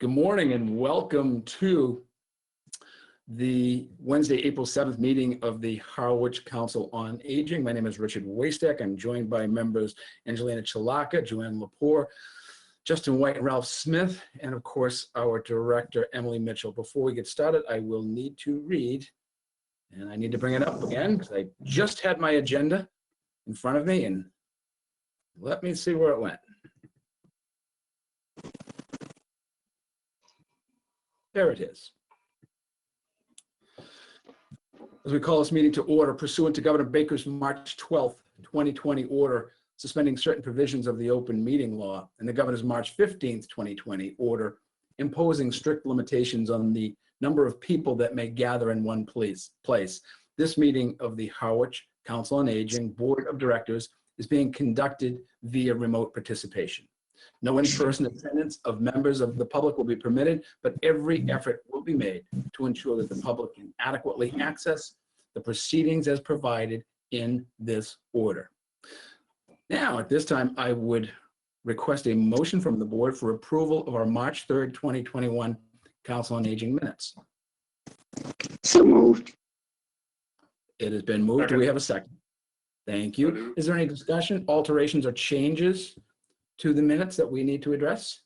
Good morning and welcome to the Wednesday, April 7th meeting of the Harwich Council on Aging. My name is Richard Wastek. I'm joined by members Angelina Chalaka, Joanne Laporte, Justin White, and Ralph Smith, and of course our director, Emily Mitchell. Before we get started, I will need to read, and I need to bring it up again because I just had my agenda in front of me, and let me see where it went. There it is. As we call this meeting to order, pursuant to Governor Baker's March 12th, 2020 order suspending certain provisions of the open meeting law, and the Governor's March 15th, 2020 order imposing strict limitations on the number of people that may gather in one place. This meeting of the Harwich Council on Aging Board of Directors is being conducted via remote participation. No in-person attendance of members of the public will be permitted, but every effort will be made to ensure that the public can adequately access the proceedings as provided in this order. Now, at this time, I would request a motion from the board for approval of our March 3rd, 2021 Council on Aging minutes. So moved. It has been moved. Do we have a second? Thank you. Is there any discussion, alterations, or changes to the minutes that we need to address?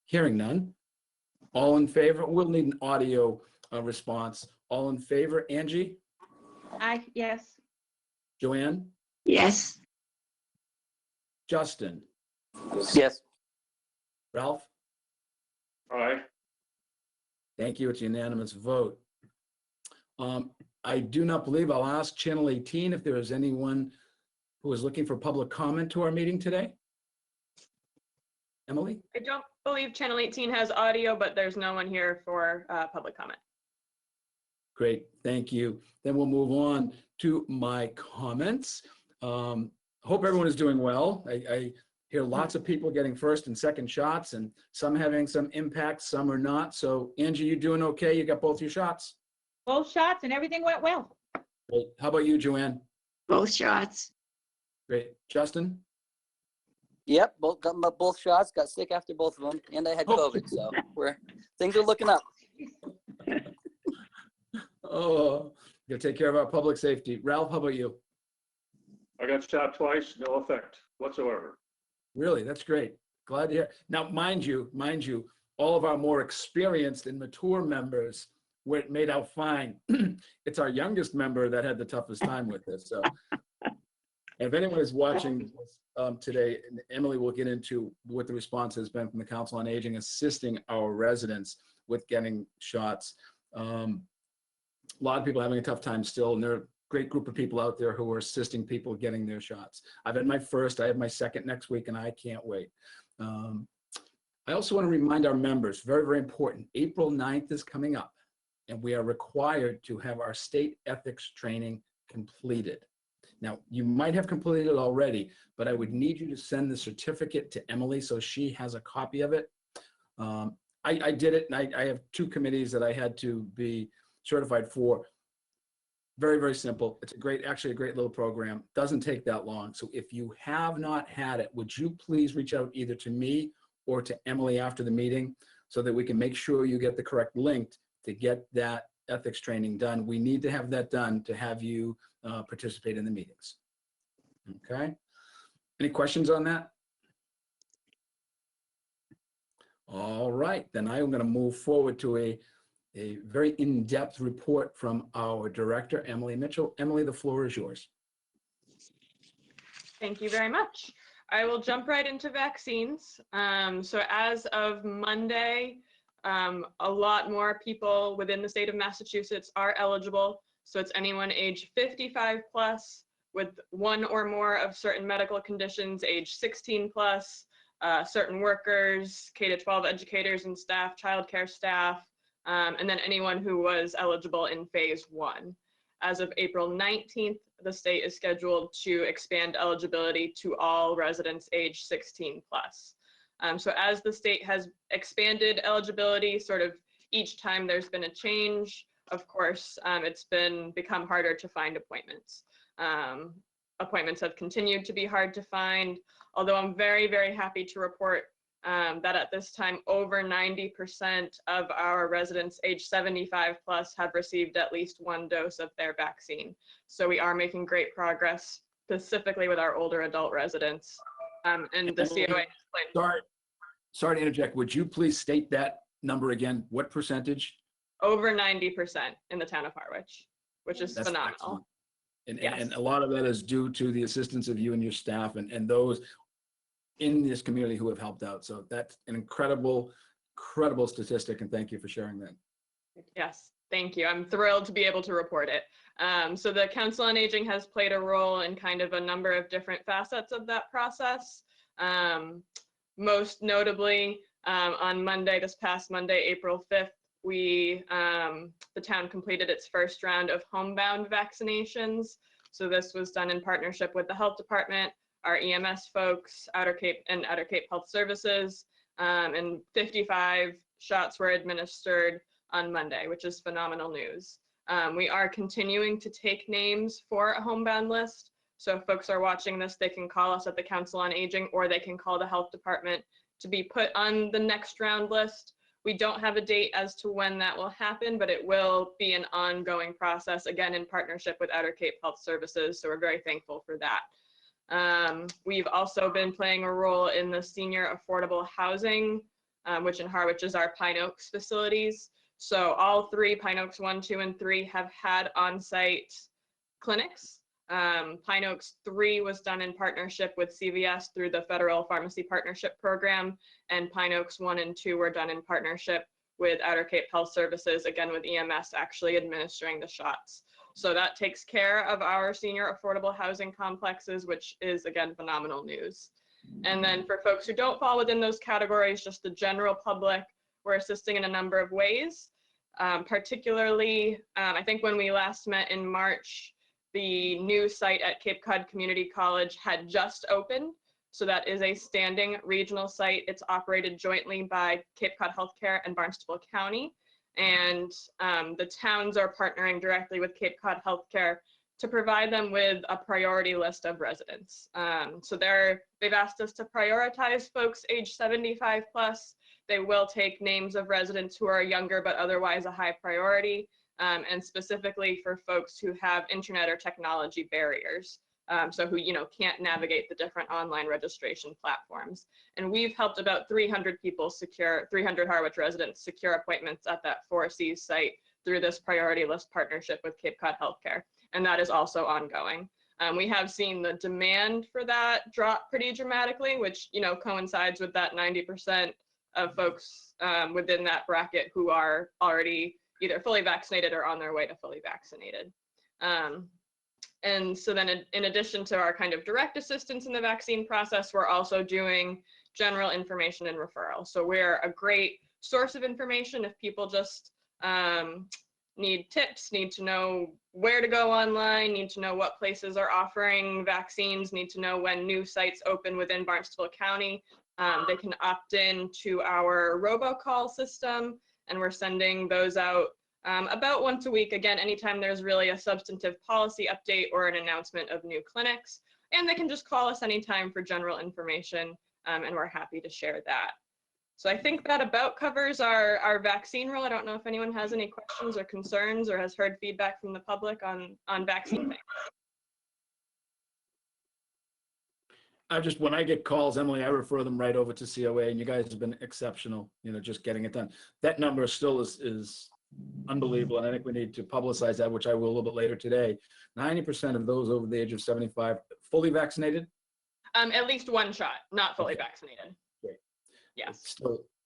Hearing none. All in favor? We'll need an audio response. All in favor? Angie? Aye, yes. Joanne? Yes. Justin? Yes. Ralph? Aye. Thank you. It's a unanimous vote. I do not believe, I'll ask Channel 18 if there is anyone who is looking for public comment to our meeting today. Emily? I don't believe Channel 18 has audio, but there's no one here for public comment. Great, thank you. Then we'll move on to my comments. Hope everyone is doing well. I hear lots of people getting first and second shots, and some having some impact, some are not. So Angie, you doing okay? You got both your shots? Both shots and everything went well. Great. How about you, Joanne? Both shots. Great. Justin? Yep, got both shots, got sick after both of them, and I had COVID, so things are looking up. Oh, you gotta take care of our public safety. Ralph, how about you? I got shot twice, no effect whatsoever. Really, that's great. Glad to hear. Now, mind you, all of our more experienced and mature members were made out fine. It's our youngest member that had the toughest time with this. So, if anyone is watching today, Emily will get into what the response has been from the Council on Aging, assisting our residents with getting shots. A lot of people are having a tough time still, and there are a great group of people out there who are assisting people getting their shots. I've had my first, I have my second next week, and I can't wait. I also want to remind our members, very, very important, April 9th is coming up, and we are required to have our state ethics training completed. Now, you might have completed it already, but I would need you to send the certificate to Emily so she has a copy of it. I did it, and I have two committees that I had to be certified for. Very, very simple. It's actually a great little program. Doesn't take that long. So if you have not had it, would you please reach out either to me or to Emily after the meeting so that we can make sure you get the correct link to get that ethics training done. We need to have that done to have you participate in the meetings. Okay. Any questions on that? All right, then I am going to move forward to a very in-depth report from our director, Emily Mitchell. Emily, the floor is yours. Thank you very much. I will jump right into vaccines. So as of Monday, a lot more people within the state of Massachusetts are eligible. So it's anyone age 55 plus with one or more of certain medical conditions, age 16 plus, certain workers, K-12 educators and staff, childcare staff, and then anyone who was eligible in phase 1. As of April 19th, the state is scheduled to expand eligibility to all residents age 16 plus. So as the state has expanded eligibility, sort of each time there's been a change, of course, it's become harder to find appointments. Appointments have continued to be hard to find, although I'm very, very happy to report that at this time, over 90% of our residents age 75 plus have received at least one dose of their vaccine. So we are making great progress, specifically with our older adult residents. And the COA explained. Sorry to interject. Would you please state that number again? What percentage? Over 90% in the town of Harwich, which is That's phenomenal. excellent. And, Yes. and a lot of that is due to the assistance of you and your staff and those in this community who have helped out. So that's an incredible statistic, and thank you for sharing that. Yes, thank you. I'm thrilled to be able to report it. So the Council on Aging has played a role in kind of a number of different facets of that process. Most notably, on Monday, this past Monday, April 5th, the town completed its first round of homebound vaccinations. So this was done in partnership with the health department, our EMS folks, Outer Cape Health Services, and 55 shots were administered on Monday, which is phenomenal news. We are continuing to take names for a homebound list. So if folks are watching this, they can call us at the Council on Aging, or they can call the health department to be put on the next round list. We don't have a date as to when that will happen, but it will be an ongoing process, again, in partnership with Outer Cape Health Services. So we're very thankful for that. We've also been playing a role in the senior affordable housing, which in Harwich is our Pine Oaks facilities. So all three, Pine Oaks 1, 2, and 3, have had on-site clinics. Pine Oaks 3 was done in partnership with CVS through the Federal Pharmacy Partnership Program, and Pine Oaks 1 and 2 were done in partnership with Outer Cape Health Services, again with EMS actually administering the shots. So that takes care of our senior affordable housing complexes, which is, again, phenomenal news. And then for folks who don't fall within those categories, just the general public, we're assisting in a number of ways. Particularly, I think when we last met in March, the new site at Cape Cod Community College had just opened. So that is a standing regional site. It's operated jointly by Cape Cod Healthcare and Barnstable County. And the towns are partnering directly with Cape Cod Healthcare to provide them with a priority list of residents. So they've asked us to prioritize folks age 75 plus. They will take names of residents who are younger but otherwise a high priority, and specifically for folks who have internet or technology barriers. So who can't navigate the different online registration platforms. And we've helped about 300 people secure, 300 Harwich residents secure appointments at that 4Cs site through this priority list partnership with Cape Cod Healthcare. And that is also ongoing. We have seen the demand for that drop pretty dramatically, which coincides with that 90% of folks within that bracket who are already either fully vaccinated or on their way to fully vaccinated. And so then in addition to our kind of direct assistance in the vaccine process, we're also doing general information and referral. So we're a great source of information if people just need tips, need to know where to go online, need to know what places are offering vaccines, need to know when new sites open within Barnstable County. They can opt in to our robocall system, and we're sending those out about once a week, again, anytime there's really a substantive policy update or an announcement of new clinics. And they can just call us anytime for general information, and we're happy to share that. So I think that about covers our vaccine role. I don't know if anyone has any questions or concerns or has heard feedback from the public on vaccine things. When I get calls, Emily, I refer them right over to COA, and you guys have been exceptional, just getting it done. That number still is unbelievable, and I think we need to publicize that, which I will a little bit later today. 90% of those over the age of 75 fully vaccinated? At least one shot, not fully Okay. vaccinated. Great. Yes.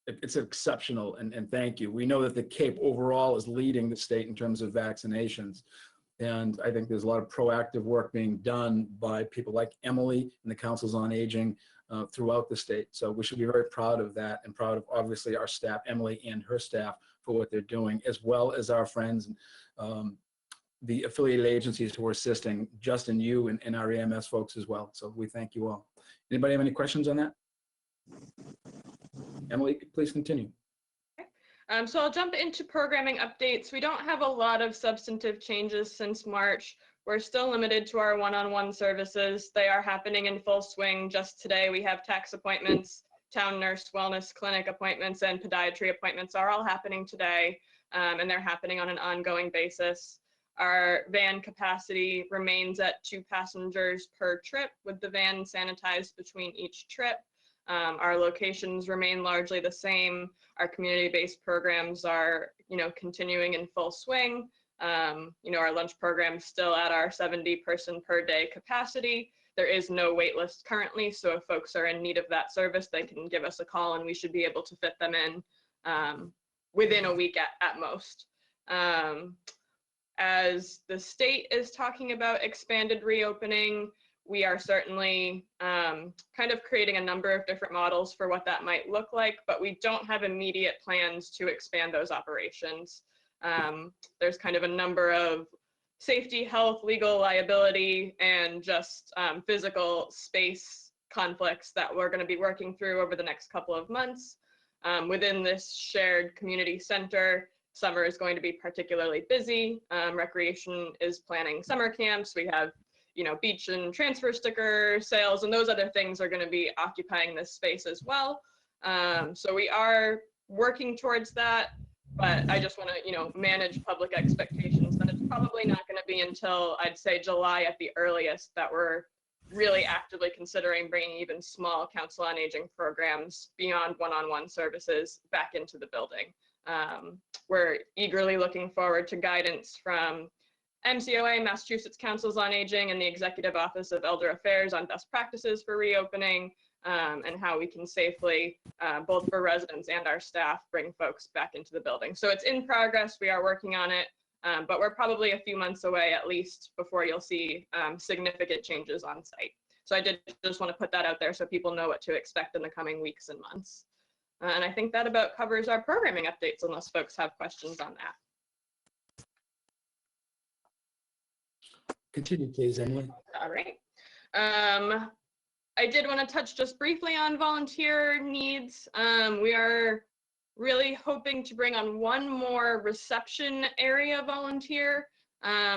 It's exceptional, and thank you. We know that the Cape overall is leading the state in terms of vaccinations. And I think there's a lot of proactive work being done by people like Emily and the Councils on Aging throughout the state. So we should be very proud of that, and proud of obviously our staff, Emily and her staff, for what they're doing, as well as our friends, the affiliated agencies who are assisting, Justin, you, and our EMS folks as well. So we thank you all. Anybody have any questions on that? Emily, please continue. So I'll jump into programming updates. We don't have a lot of substantive changes since March. We're still limited to our one-on-one services. They are happening in full swing. Just today, we have tax appointments town nurse wellness clinic appointments and podiatry appointments are all happening today, and they're happening on an ongoing basis. Our van capacity remains at 2 passengers per trip, with the van sanitized between each trip. Our locations remain largely the same. Our community-based programs are, continuing in full swing. Our lunch program is still at our 70-person per day capacity. There is no wait list currently, so if folks are in need of that service, they can give us a call and we should be able to fit them in within a week at most. As the state is talking about expanded reopening, we are certainly kind of creating a number of different models for what that might look like, but we don't have immediate plans to expand those operations. There's kind of a number of safety, health, legal liability, and just physical space conflicts that we're going to be working through over the next couple of months. Within this shared community center, summer is going to be particularly busy. Recreation is planning summer camps. We have, beach and transfer sticker sales, and those other things are going to be occupying this space as well. So we are working towards that, but I just want to, manage public expectations that it's probably not going to be until, I'd say, July at the earliest that we're really actively considering bringing even small Council on Aging programs beyond one-on-one services back into the building. We're eagerly looking forward to guidance from MCOA, Massachusetts Councils on Aging, and the Executive Office of Elder Affairs on best practices for reopening, and how we can safely, both for residents and our staff, bring folks back into the building. So it's in progress, we are working on it, but we're probably a few months away at least before you'll see significant changes on site. So I did just want to put that out there so people know what to expect in the coming weeks and months. And I think that about covers our programming updates, unless folks have questions on that. Continue, please, Emily. All right. I did want to touch just briefly on volunteer needs. We are really hoping to bring on one more reception area volunteer.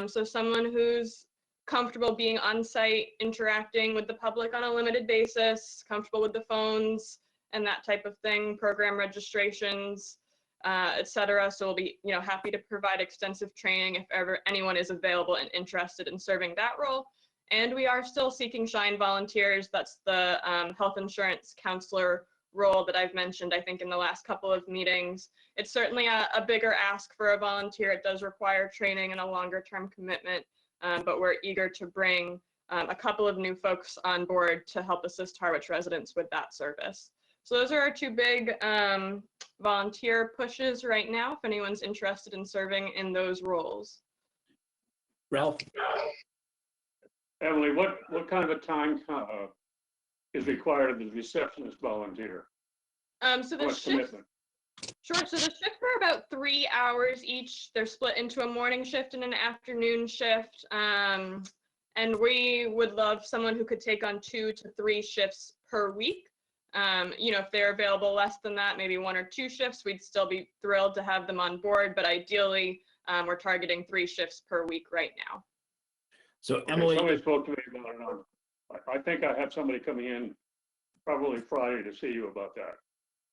So someone who's comfortable being on site, interacting with the public on a limited basis, comfortable with the phones and that type of thing, program registrations, etc. So we'll be, happy to provide extensive training if ever anyone is available and interested in serving that role. And we are still seeking SHINE volunteers. That's the health insurance counselor role that I've mentioned, I think, in the last couple of meetings. It's certainly a bigger ask for a volunteer. It does require training and a longer term commitment, but we're eager to bring a couple of new folks on board to help assist Harwich residents with that service. So those are our 2 big volunteer pushes right now, if anyone's interested in serving in those roles. Ralph? Emily, what kind of a time is required of the receptionist volunteer? So the What shifts, commitment? sure. So the shifts are about 3 hours each. They're split into a morning shift and an afternoon shift. And we would love someone who could take on 2 to 3 shifts per week. If they're available less than that, maybe 1 or 2 shifts, we'd still be thrilled to have them on board. But ideally, we're targeting 3 shifts per week right now. So Okay, Emily, somebody spoke to me about it. I think I have somebody coming in probably Friday to see you about that.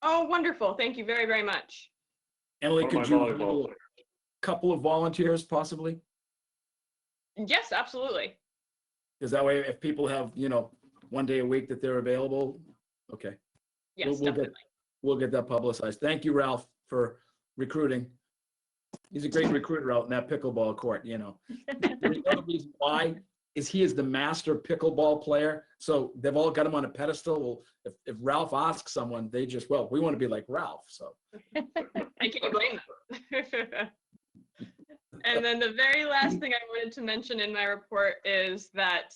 Oh, wonderful. Thank you very, very much. Emily, One of could my you volleyball handle players. a couple of volunteers possibly? Yes, absolutely. Because that way, if people have, 1 day a week that they're available, okay. Yes, We'll definitely. We'll get that publicized. Thank you, Ralph, for recruiting. He's a great recruiter out in that pickleball court, The other reason why is he is the master pickleball player. So they've all got him on a pedestal. Well, if Ralph asks someone, they just, well, we want to be like Ralph. So I can't blame them. And then the very last thing I wanted to mention in my report is that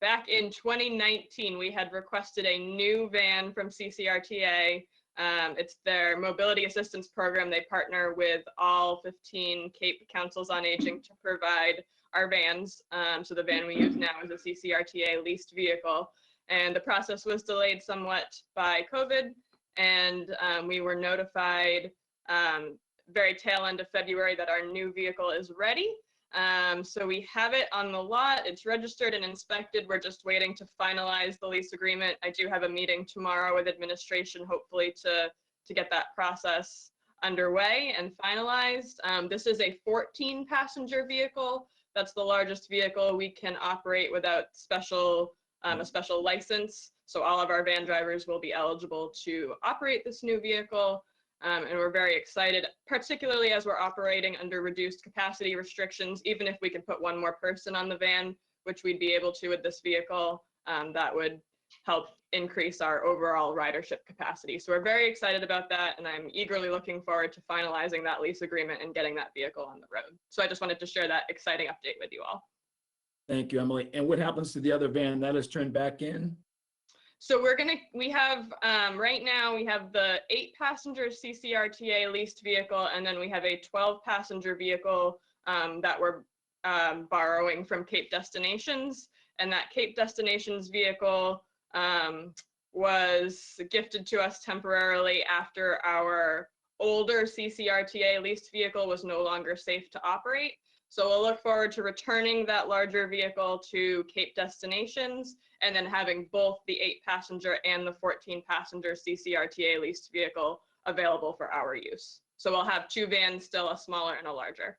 back in 2019, we had requested a new van from CCRTA. It's their mobility assistance program. They partner with all 15 Cape Councils on Aging to provide our vans. So the van we use now is a CCRTA leased vehicle. And the process was delayed somewhat by COVID. And we were notified very tail end of February that our new vehicle is ready. So we have it on the lot. It's registered and inspected. We're just waiting to finalize the lease agreement. I do have a meeting tomorrow with administration, hopefully to get that process underway and finalized. This is a 14-passenger vehicle. That's the largest vehicle we can operate without a special license. So all of our van drivers will be eligible to operate this new vehicle. And we're very excited, particularly as we're operating under reduced capacity restrictions. Even if we can put one more person on the van, which we'd be able to with this vehicle, that would help increase our overall ridership capacity. So we're very excited about that, and I'm eagerly looking forward to finalizing that lease agreement and getting that vehicle on the road. So I just wanted to share that exciting update with you all. Thank you, Emily. And what happens to the other van that is turned back in? So we have, right now, we have the 8-passenger CCRTA leased vehicle, and then we have a 12-passenger vehicle that we're borrowing from Cape Destinations. And that Cape Destinations vehicle was gifted to us temporarily after our older CCRTA leased vehicle was no longer safe to operate. So we'll look forward to returning that larger vehicle to Cape Destinations and then having both the 8-passenger and the 14-passenger CCRTA leased vehicle available for our use. So we'll have 2 vans, still a smaller and a larger.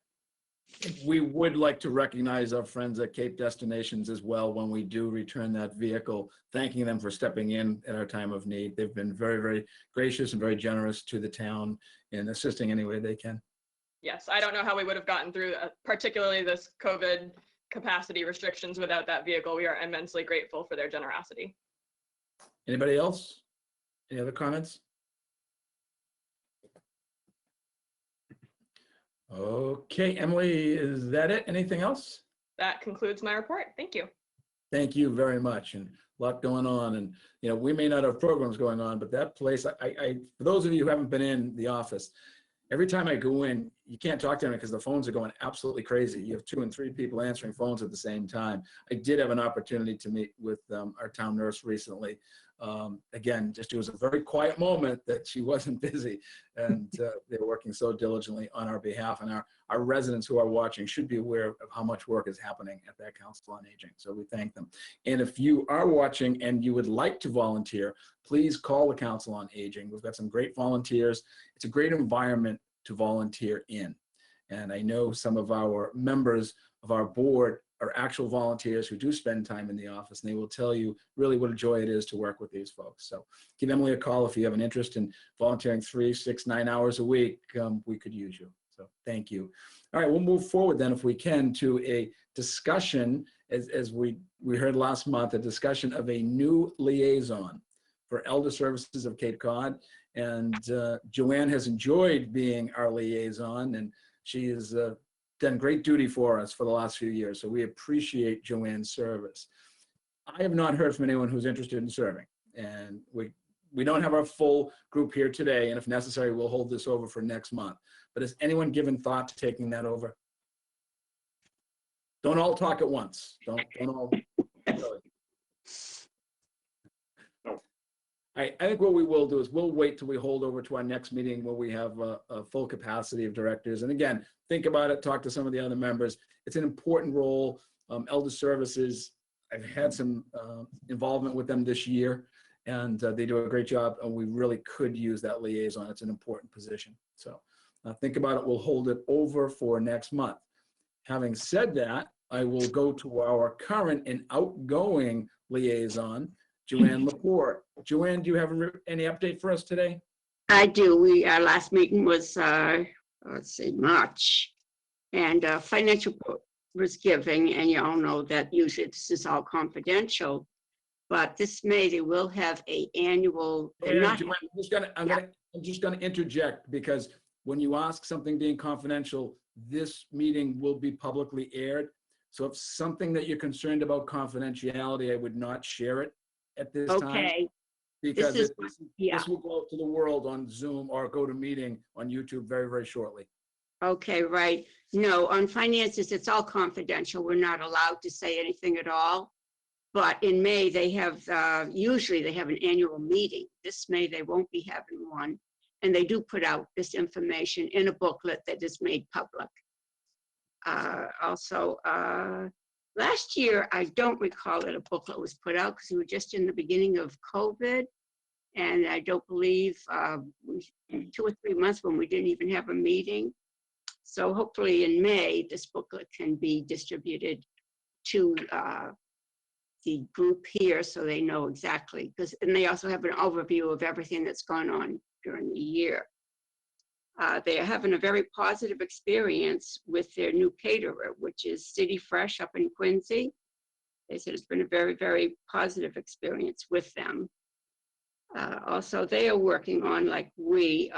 We would like to recognize our friends at Cape Destinations as well when we do return that vehicle, thanking them for stepping in at our time of need. They've been very, very gracious and very generous to the town in assisting any way they can. Yes, I don't know how we would have gotten through, particularly this COVID capacity restrictions without that vehicle. We are immensely grateful for their generosity. Anybody else? Any other comments? Okay, Emily, is that it? Anything else? That concludes my report. Thank you. Thank you very much. And a lot going on. And, you know, we may not have programs going on, but that place, for those of you who haven't been in the office, every time I go in, you can't talk to them because the phones are going absolutely crazy. You have 2 and 3 people answering phones at the same time. I did have an opportunity to meet with our town nurse recently. Again, just it was a very quiet moment that she wasn't busy, and they were working so diligently on our behalf. And our residents who are watching should be aware of how much work is happening at that Council on Aging. So we thank them. And if you are watching and you would like to volunteer, please call the Council on Aging. We've got some great volunteers. It's a great environment to volunteer in. And I know some of our members of our board are actual volunteers who do spend time in the office, and they will tell you really what a joy it is to work with these folks. So give Emily a call if you have an interest in volunteering 3, 6, 9 hours a week. We could use you. So thank you. All right, we'll move forward then, if we can, to a discussion, as we heard last month, a discussion of a new liaison for Elder Services of Cape Cod. And Joanne has enjoyed being our liaison, and she has done great duty for us for the last few years. So we appreciate Joanne's service. I have not heard from anyone who's interested in serving, and we don't have our full group here today, and if necessary, we'll hold this over for next month. But has anyone given thought to taking that over? Don't all talk at once. Don't all. I think what we will do is we'll wait till we hold over to our next meeting where we have a full capacity of directors. And again, think about it, talk to some of the other members. It's an important role. Elder Services, I've had some involvement with them this year, and they do a great job, and we really could use that liaison. It's an important position. So think about it. We'll hold it over for next month. Having said that, I will go to our current and outgoing liaison, Joanne Laporte. Joanne, do you have any update for us today? I do. Our last meeting was, let's see, March. And financial report was giving, and you all know that usually this is all confidential. But this May, they will have an annual. Joanne, I'm just gonna interject, because when you ask something being confidential, this meeting will be publicly aired. So if something that you're concerned about confidentiality, I would not share it at this time. Okay. Because this will go out to the world on Zoom or go to meeting on YouTube very, very shortly. Okay, right. No, on finances, it's all confidential. We're not allowed to say anything at all. But in May, they have, usually they have an annual meeting. This May, they won't be having one. And they do put out this information in a booklet that is made public. Also, last year, I don't recall that a booklet was put out because we were just in the beginning of COVID. And I don't believe 2 or 3 months when we didn't even have a meeting. So hopefully in May, this booklet can be distributed to the group here so they know exactly, and they also have an overview of everything that's gone on during the year. They are having a very positive experience with their new caterer, which is City Fresh up in Quincy. They said it's been a very, very positive experience with them. Also, they are working on, like we,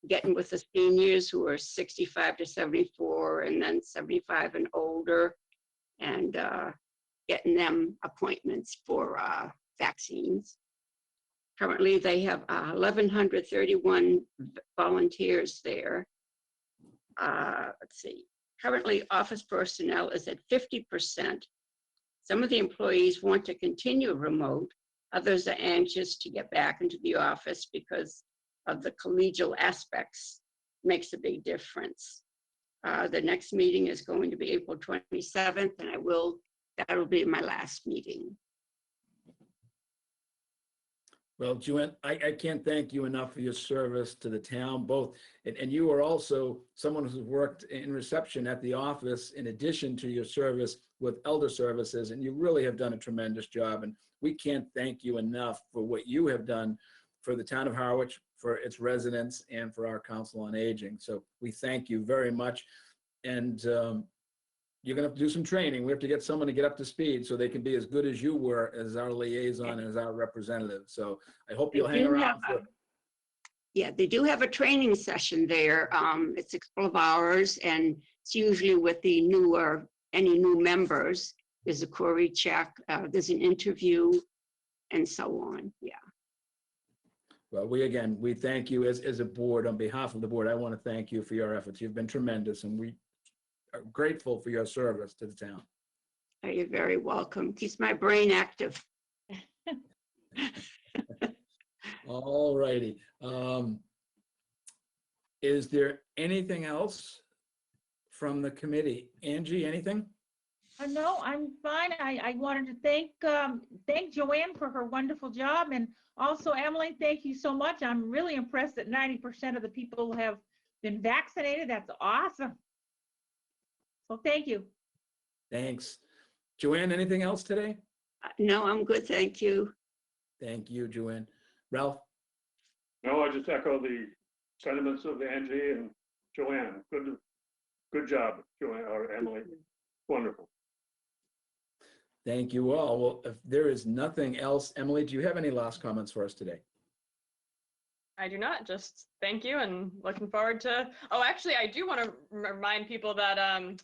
getting with the seniors who are 65 to 74 and then 75 and older, and getting them appointments for vaccines. Currently, they have 1,131 volunteers there. Let's see. Currently, office personnel is at 50%. Some of the employees want to continue remote. Others are anxious to get back into the office because of the collegial aspects. Makes a big difference. The next meeting is going to be April 27th, and that'll be my last meeting. Well, Joanne, I can't thank you enough for your service to the town, both. And you are also someone who's worked in reception at the office in addition to your service with elder services, and you really have done a tremendous job. And we can't thank you enough for what you have done for the town of Harwich, for its residents, and for our Council on Aging. So we thank you very much. And you're going to have to do some training. We have to get someone to get up to speed so they can be as good as you were as our liaison and as our representative. So I hope you'll hang around for. Yeah, they do have a training session there. It's a couple of hours, and it's usually with the any new members. There's a query check, there's an interview, and so on. Yeah. Well, we thank you as a board. On behalf of the board, I want to thank you for your efforts. You've been tremendous, and we are grateful for your service to the town. You're very welcome. Keeps my brain active. All righty. Is there anything else from the committee? Angie, anything? No, I'm fine. I wanted to thank Joanne for her wonderful job, and also Emily, thank you so much. I'm really impressed that 90% of the people have been vaccinated. That's awesome. So thank you. Thanks. Joanne, anything else today? No, I'm good, thank you. Thank you, Joanne. Ralph? No, I just echo the sentiments of Angie and Joanne. Good job, Joanne or Emily. Wonderful. Thank you all. Well, if there is nothing else, Emily, do you have any last comments for us today? I do not. Just thank you and looking forward to. Oh, actually, I do want to remind people that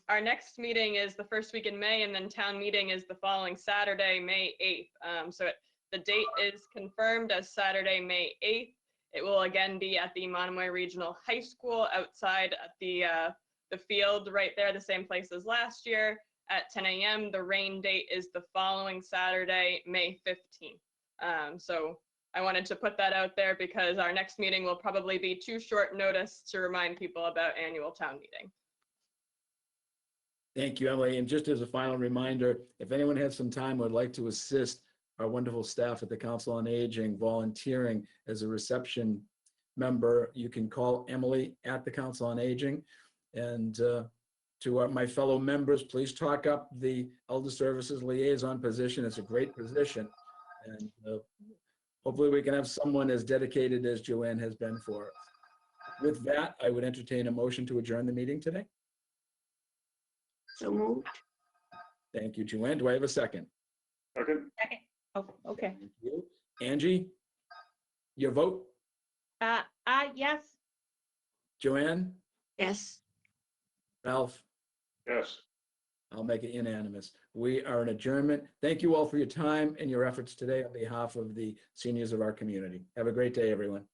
our next meeting is the first week in May, and then town meeting is the following Saturday, May 8th. The date is confirmed as Saturday, May 8th. It will again be at the Monomoy Regional High School outside at the field right there, the same place as last year at 10 a.m. The rain date is the following Saturday, May 15th. So I wanted to put that out there because our next meeting will probably be too short notice to remind people about annual town meeting. Thank you, Emily. And just as a final reminder, if anyone has some time would like to assist our wonderful staff at the Council on Aging volunteering as a reception member, you can call Emily at the Council on Aging. And to my fellow members, please talk up the Elder Services Liaison position. It's a great position. And hopefully we can have someone as dedicated as Joanne has been for us. With that, I would entertain a motion to adjourn the meeting today. So moved. Thank you, Joanne. Do I have a second? Second. Second. Oh, okay. Thank you. Angie, your vote? Yes. Joanne? Yes. Ralph? Yes. I'll make it unanimous. We are in adjournment. Thank you all for your time and your efforts today on behalf of the seniors of our community. Have a great day, everyone.